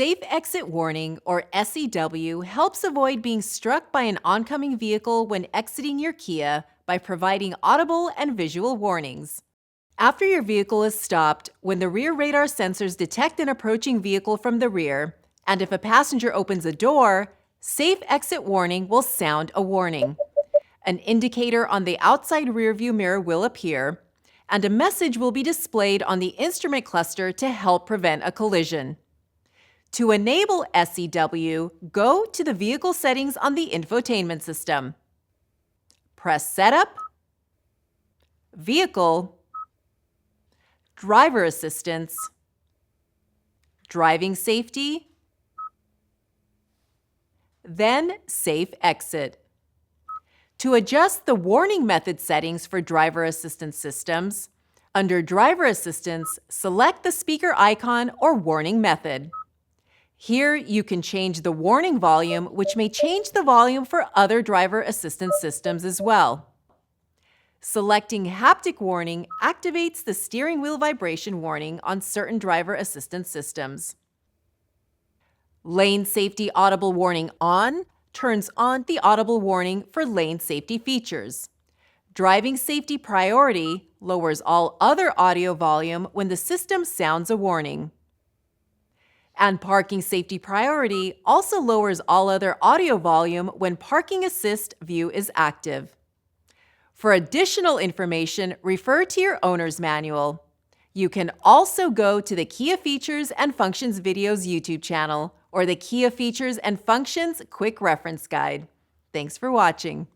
Safe Exit Warning, or SEW, helps avoid being struck by an oncoming vehicle when exiting your Kia by providing audible and visual warnings. After your vehicle is stopped, when the rear radar sensors detect an approaching vehicle from the rear, and if a passenger opens a door, Safe Exit Warning will sound a warning. An indicator on the outside rearview mirror will appear, and a message will be displayed on the instrument cluster to help prevent a collision. To enable SEW, go to the vehicle settings on the infotainment system. Press Setup, Vehicle, Driver Assistance, Driving Safety, then Safe Exit. To adjust the warning method settings for driver assistance systems, under Driver Assistance, select the speaker icon or warning method. Here, you can change the warning volume, which may change the volume for other driver assistance systems as well. Selecting Haptic Warning activates the steering wheel vibration warning on certain driver assistance systems. Lane Safety Audible Warning On turns on the audible warning for lane safety features. Driving Safety Priority lowers all other audio volume when the system sounds a warning. And Parking Safety Priority also lowers all other audio volume when Parking Assist view is active. For additional information, refer to your owner's manual. You can also go to the Kia Features and Functions Videos YouTube channel or the Kia Features and Functions Quick Reference Guide. Thanks for watching.